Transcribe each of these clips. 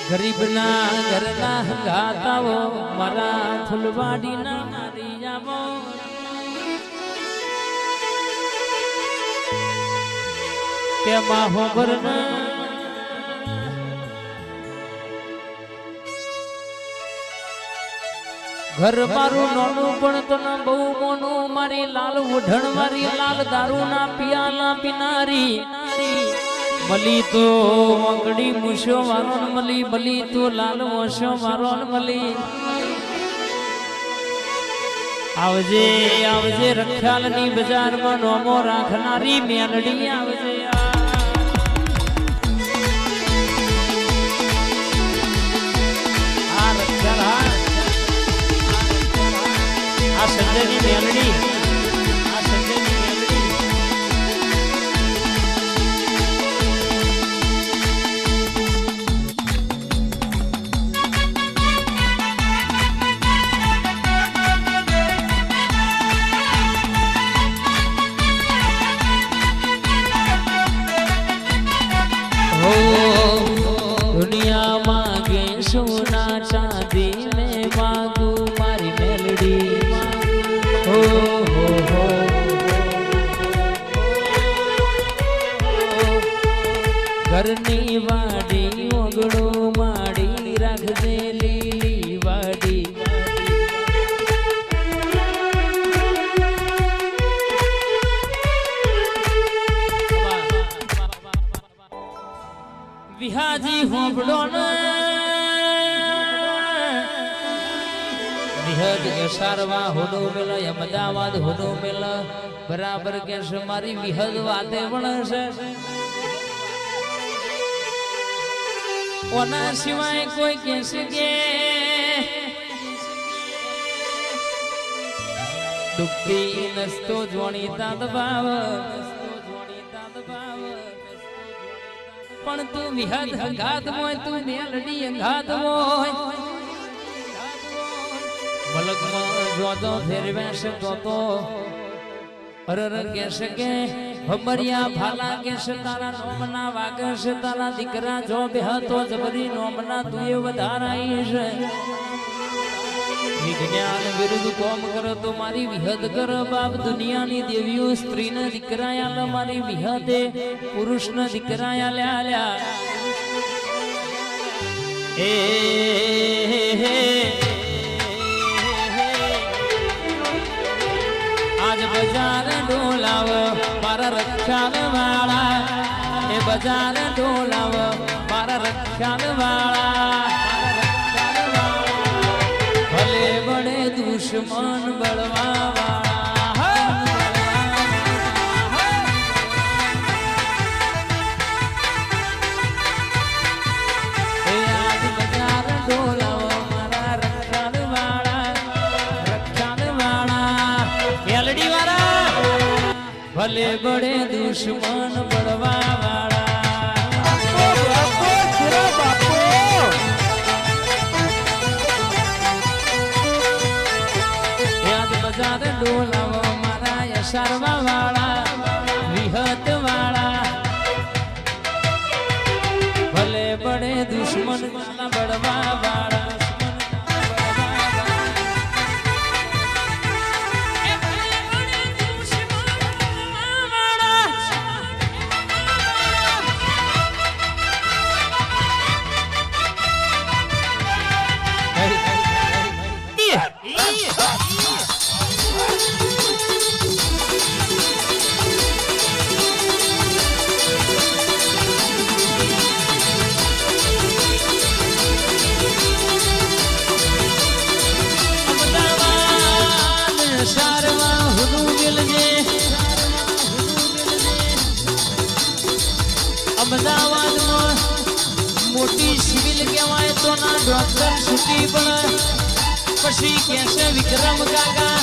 ગરીબના ઘરના ગાતાઓ મારા ફૂલવાડીના મારી જાવો તેમાં હોબરના ઘર મારું નાનું પણ તને બહુ મોનું મારી લાલ ઓઢણ મારી લાલ દારૂ ના પિયાલા પીનારી મલી તો વંગડી મૂછો મારો મલી મલી તો લાલ મોછો મારો મલી આવજે આવજે રખિયાલની બજારમાં નોમો રાખનારી મેલડી આવજે આ રખિયાલ આ સંજયની મેલડી આ સંજયની મેલડી હો દુનિયા માંગે સોના ચાંદી મેં માંગુ મારી મેલડી ઘરની વાડી ઓગળો માડી રાખજે લીલી વાડી વિહાજી હોબડો ને વિહદ એસારવા હોડો મેલા અમદાવાદ હોડો મેલા બરાબર કે મારી વિહદ વાતે પણ છે ઓના સિવાય કોઈ કહેશે કે દુઃખી નસતો જોણીતા દબાવ પણ તું વિહદ હંગાત મોય તું મેલડી હંગાત મોય મલકમાં જોતો ફેરવેશ તો અરર કહેશે કે હમરિયા ભાલા કહેશે તારા નોમના વાગશે તારા દીકરા જો બેહતો જબરી નોમના તું એ વધારાઈ છે વિજ્ઞાન વિરુદ્ધ કોમ કરો તો મારી વિહદ કર બાપ દુનિયાની દેવીઓ સ્ત્રીને દીકરા આલ મારી વિહદે પુરુષને દીકરા આલ્યા એ આજ બજાર ડોલાવ મારા રક્ષાલ વાળા એ બજાર ડોલાવ મારા રક્ષાલ વાળા ભલે બળે દુશ્મન બળવા વાળા એ આજ બજાર ડોલાવ મારા રક્ષાલ વાળા મેલડી વાળા ભલે બળે દુશ્મન બળવા વાળા યાદ બજાર ડોલાવો મારા યશારવા વાળા વિહત વાળા ભલે બળે દુશ્મન બળવા વાળા અમદાવાદમાં મોટી સિવિલ કહેવાય તો ના ડોક્ટર છૂટી પણ પછી કહેશે વિક્રમ કાકા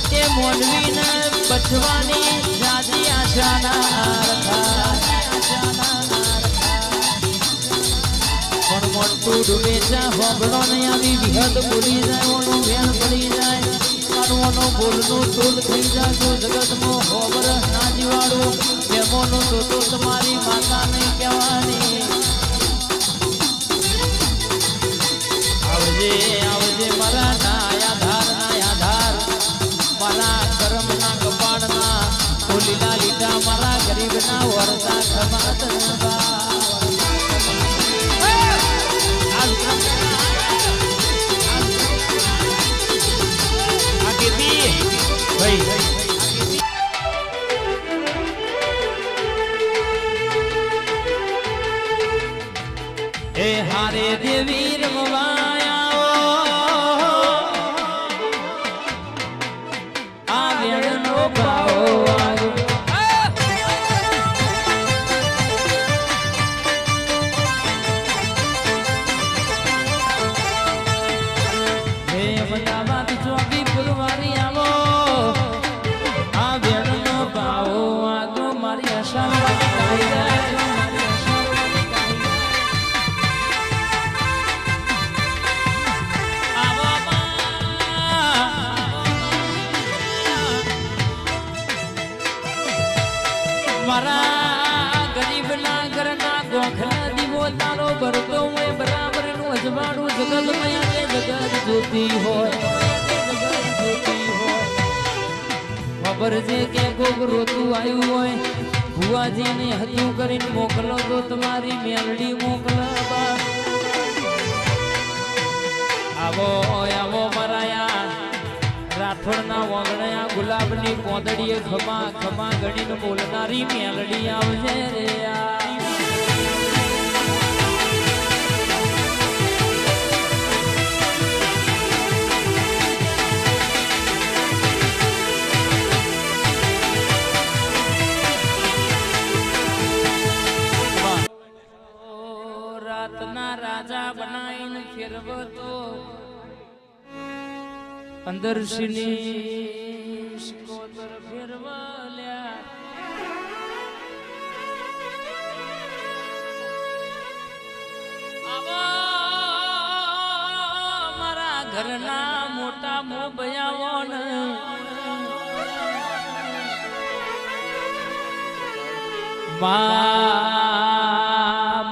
કે મોનવીને બચવાની જાજી આશાના પણ મોટું ડૂબેચા હોબળો ને આવી વિહદ બોલી જાય ઓનું વેણ પડી જાય મારું બોલનું તોલ થઈ જાય તો જગતમાં હોબર ના જીવાડું મેમોનું તો તમારી માતા નહીં કહેવાની એ હારે દેવી રમવાયા આ વેણનો ભાવ અમદાવાદ ચોકી પુલવારી આવો આ વેણનો ભાવ આગો મારી આશા મારા ગરીબના ઘરના ગોખલા દીવો તારો ભરતો હોય બરાબર નું અજવાળું જગતમય જગત જોતી હોય ખબર છે કે કોક રોતું આવ્યું હોય ભુવાજીને હત્યું કરીને મોકલો તો તમારી મેલડી મોકલવા આવો આવો મારા રાઠોડના વગણ્યા ગુલાબની કોદડીએ ખમા ખમા ગણીને બોલનારી મેલડી આવજે રે રાતના રાજા બનાવીને ફેરવતો અંદર શિની કોતર ફેરવાલ્યા મારા ઘરના મોટા મોબયાઓન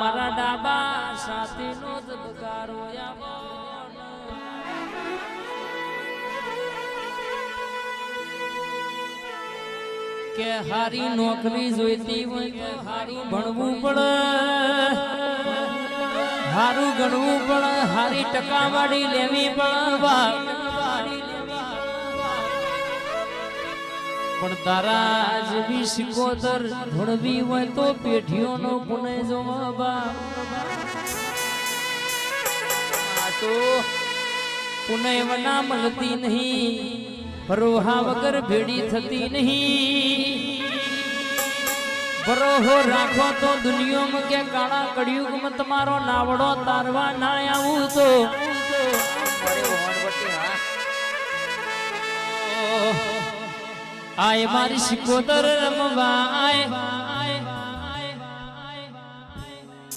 મારા ડાબા સાથેનો ધબકારો આવો કે હારી નોકરી જોઈતી હોય તો હારું ભણવું પડે હારું ગણવું પડે હારી ટકાવારી લેવી પડે પણ તારા જેવી સિકોતર ભણવી હોય તો પેઢીઓનો પુણે જોવા તો પુણે વના મળતી નહીં ભરોહા વગર ભેડી થતી નહીં ભરોહો રાખો તો દુનિયામાં કે કાળા કળિયુગમાં તમારો નાવડો તારવા ના આવું તો આય મારી સિકોતર રમવા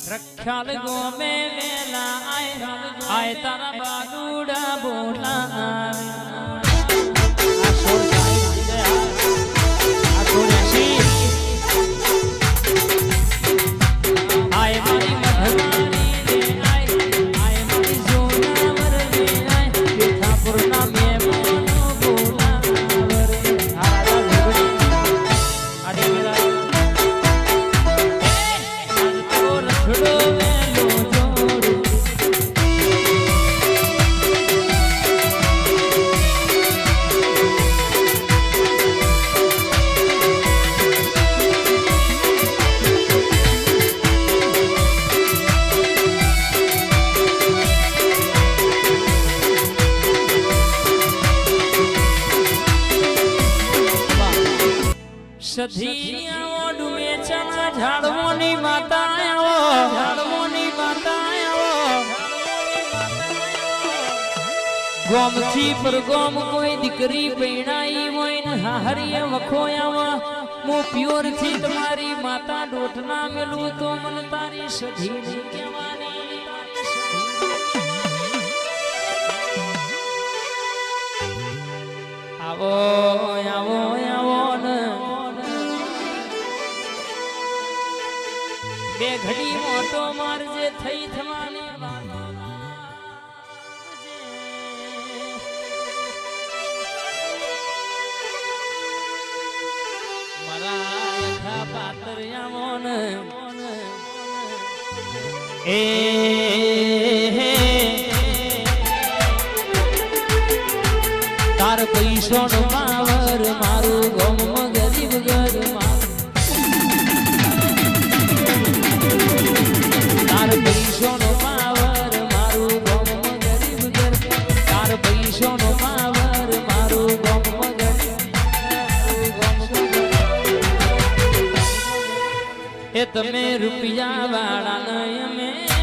રખ્યાલ ગોમે વેલા આય તારા બાદુડા બોલા સધિયાઓ ડુમેચના ઝાડવોની માતા આવો ઝાડવોની માતા આવો ગોમથી પરગોમ કોઈ દીકરી પૈણાઈ હોય ને હાહરીએ વખો આવો મો પ્યોર થી તમારી માતા ડોટના મેલું તો મન તારી સધી કહેવાની આવો આવો આવો ને બે ઘડી મોટો મારજે થઈ થવાની મારા પાતરિયા મોન એ તાર પૈસો નો પાવર મારું ગમ ગરીબ ઘર તાર પૈસો નો એ તમે રૂપિયા વાળા ને અમે